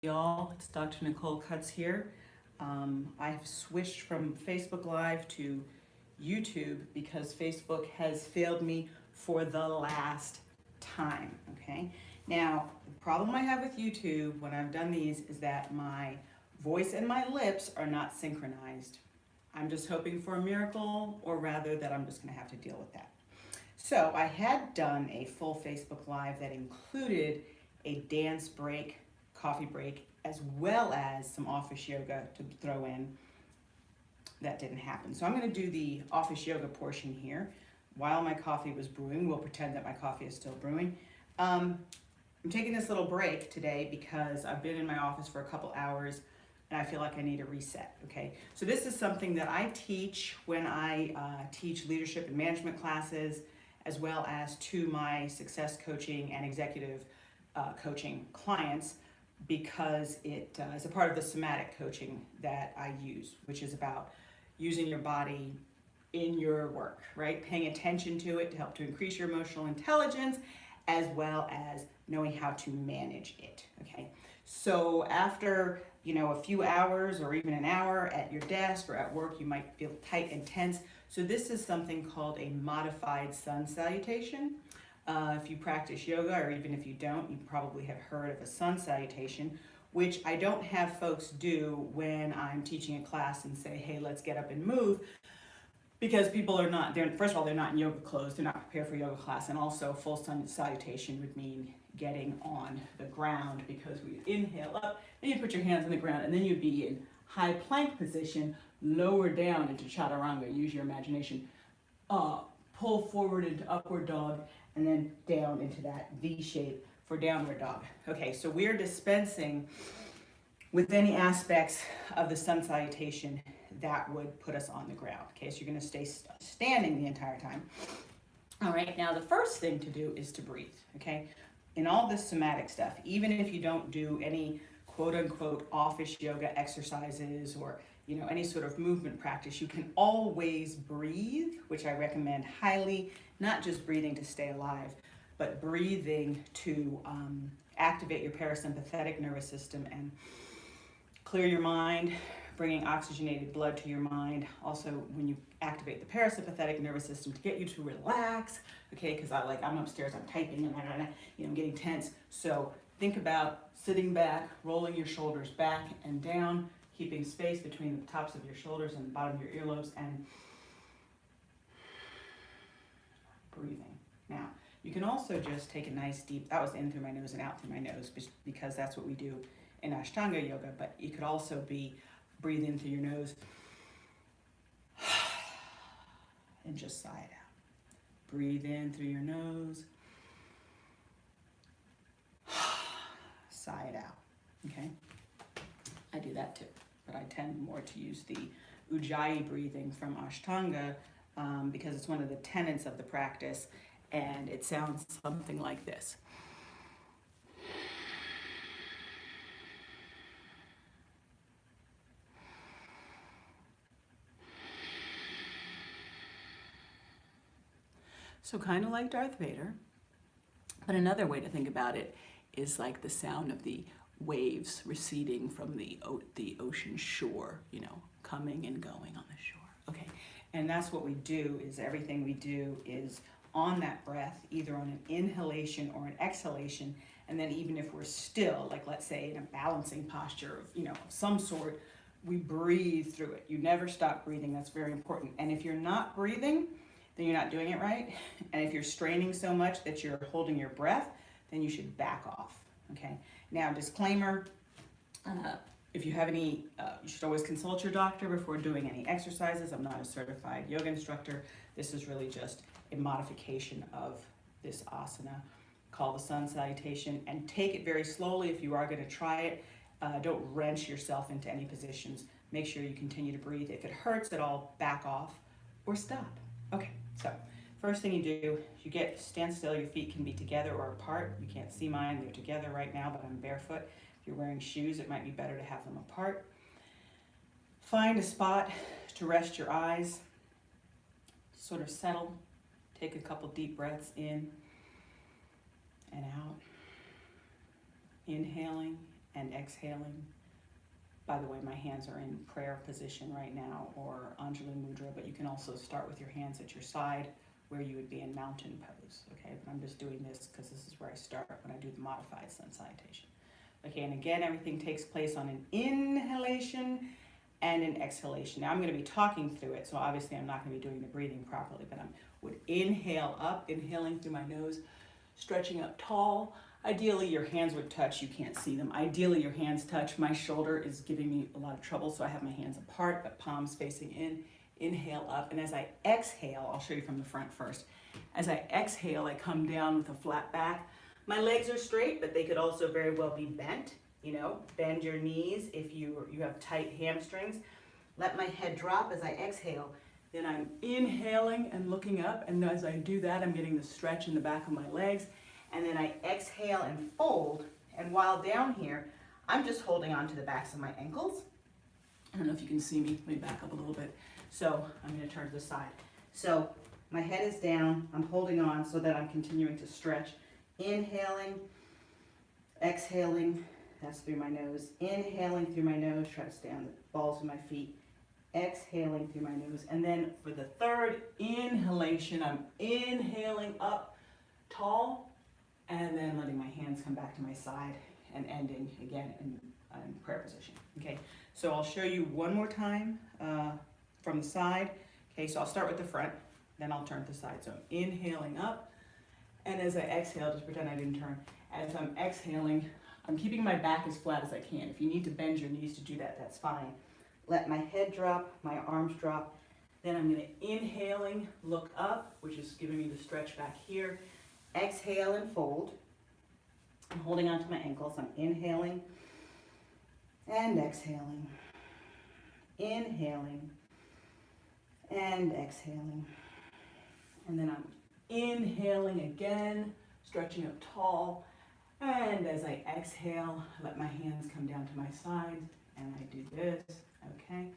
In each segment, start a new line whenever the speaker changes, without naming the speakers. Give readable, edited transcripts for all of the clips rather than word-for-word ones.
Y'all, it's Dr. Nicole Cuts here. I've switched from Facebook Live to YouTube because Facebook has failed me for the last time, okay? Now, the problem I have with YouTube when I've done these is that my voice and my lips are not synchronized. I'm just hoping for a miracle, or rather that I'm just gonna have to deal with that. So I had done a full Facebook Live that included a dance break, coffee break, as well as some office yoga to throw in. That didn't happen. So I'm going to do the office yoga portion here while my coffee was brewing. We'll pretend that my coffee is still brewing. I'm taking this little break today because I've been in my office for a couple hours and I feel like I need a reset, okay? So this is something that I teach when I teach leadership and management classes, as well as to my success coaching and executive coaching clients, because it is a part of the somatic coaching that I use, which is about using your body in your work, right? Paying attention to it to help to increase your emotional intelligence, as well as knowing how to manage it, okay? So after, a few hours or even an hour at your desk or at work, you might feel tight and tense. So this is something called a modified sun salutation. If you practice yoga, or even if you don't, you probably have heard of a sun salutation, which I don't have folks do when I'm teaching a class and say, hey, let's get up and move, because people are not, first of all, they're not in yoga clothes, they're not prepared for yoga class, and also full sun salutation would mean getting on the ground, because we inhale up, then you put your hands on the ground, and then you'd be in high plank position, lower down into chaturanga, use your imagination, pull forward into upward dog, and then down into that V shape for downward dog. Okay, so we're dispensing with any aspects of the sun salutation that would put us on the ground. Okay, so you're gonna stay standing the entire time. All right, now the first thing to do is to breathe, okay? In all this somatic stuff, even if you don't do any quote unquote office yoga exercises or any sort of movement practice, you can always breathe, which I recommend highly, not just breathing to stay alive, but breathing to activate your parasympathetic nervous system and clear your mind, bringing oxygenated blood to your mind. Also, when you activate the parasympathetic nervous system to get you to relax, okay, because I'm upstairs, I'm typing, and I'm getting tense. So think about sitting back, rolling your shoulders back and down, keeping space between the tops of your shoulders and the bottom of your earlobes, and breathing. Now, you can also just take a nice deep, that was in through my nose and out through my nose, because that's what we do in Ashtanga yoga, but it could also be breathe in through your nose and just sigh it out. Breathe in through your nose, sigh it out, okay? I do that too, but I tend more to use the Ujjayi breathing from Ashtanga because it's one of the tenets of the practice, and it sounds something like this. So kind of like Darth Vader, but another way to think about it is like the sound of the waves receding from the ocean shore, coming and going on the shore. Okay, and that's what we do, is everything we do is on that breath, either on an inhalation or an exhalation, and then even if we're still, like let's say in a balancing posture of some sort, we breathe through it. You never stop breathing, that's very important. And if you're not breathing, then you're not doing it right. And if you're straining so much that you're holding your breath, then you should back off, okay? Now, disclaimer, if you have any, you should always consult your doctor before doing any exercises. I'm not a certified yoga instructor. This is really just a modification of this asana called the sun salutation, and take it very slowly if you are gonna try it. Don't wrench yourself into any positions. Make sure you continue to breathe. If it hurts at all, back off or stop. Okay, so first thing you do, you stand still. Your feet can be together or apart. You can't see mine, they're together right now, but I'm barefoot. If you're wearing shoes, it might be better to have them apart. Find a spot to rest your eyes. Sort of settle. Take a couple deep breaths in and out. Inhaling and exhaling. By the way, my hands are in prayer position right now, or Anjali Mudra, but you can also start with your hands at your side where you would be in mountain pose, okay? But I'm just doing this because this is where I start when I do the modified sun salutation. Okay, and again, everything takes place on an inhalation and an exhalation. Now I'm going to be talking through it, so obviously I'm not going to be doing the breathing properly, but I would inhale up, inhaling through my nose, stretching up tall. Ideally, your hands would touch. You can't see them. Ideally, your hands touch. My shoulder is giving me a lot of trouble, so I have my hands apart, but palms facing in. Inhale up, and as I exhale, I'll show you from the front first. As I exhale, I come down with a flat back. My legs are straight, but they could also very well be bent. You know, bend your knees if you have tight hamstrings. Let my head drop as I exhale. Then I'm inhaling and looking up, and as I do that, I'm getting the stretch in the back of my legs. And then I exhale and fold, and while down here, I'm just holding on to the backs of my ankles. I don't know if you can see me. Let me back up a little bit. So I'm going to turn to the side. So my head is down. I'm holding on so that I'm continuing to stretch. Inhaling, exhaling. That's through my nose. Inhaling through my nose. Try to stay on the balls of my feet. Exhaling through my nose. And then for the third inhalation, I'm inhaling up tall and then letting my hands come back to my side and ending again in prayer position. Okay, so I'll show you one more time from the side. Okay, so I'll start with the front, then I'll turn to the side. So I'm inhaling up, and as I exhale, just pretend I didn't turn. As I'm exhaling, I'm keeping my back as flat as I can. If you need to bend your knees to do that, that's fine. Let my head drop, my arms drop. Then I'm going to inhaling, look up, which is giving me the stretch back here. Exhale and fold. I'm holding onto my ankles. I'm inhaling and exhaling. Inhaling and exhaling. And then I'm inhaling again, stretching up tall. And as I exhale, I let my hands come down to my sides, and I do this, okay?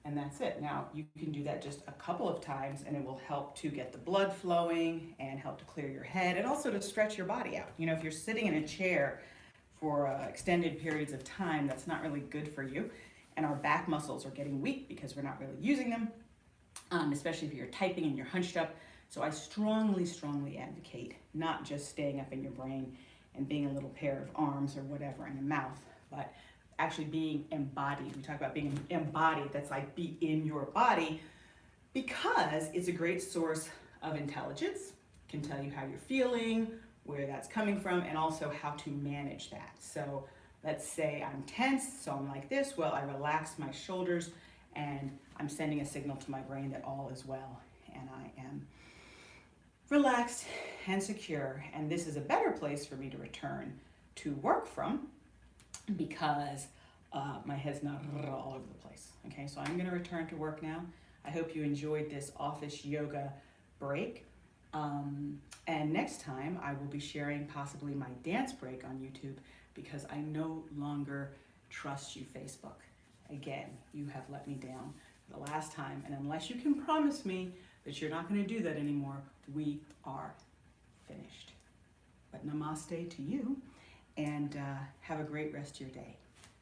And that's it. Now, you can do that just a couple of times, and it will help to get the blood flowing and help to clear your head, and also to stretch your body out. You know, if you're sitting in a chair for extended periods of time, that's not really good for you. And our back muscles are getting weak because we're not really using them, especially if you're typing and you're hunched up. So I strongly, strongly advocate not just staying up in your brain and being a little pair of arms or whatever and a mouth, but actually being embodied. We talk about being embodied. That's like be in your body, because it's a great source of intelligence. Can tell you how you're feeling, where that's coming from, and also how to manage that. So let's say I'm tense, so I'm like this. Well, I relax my shoulders, and I'm sending a signal to my brain that all is well, and I am relaxed and secure. And this is a better place for me to return to work from, because my head's not all over the place. Okay, so I'm going to return to work now. I hope you enjoyed this office yoga break. And next time I will be sharing possibly my dance break on YouTube, because I no longer trust you, Facebook. Again, you have let me down the last time, and unless you can promise me that you're not going to do that anymore, we are finished. But namaste to you, and have a great rest of your day.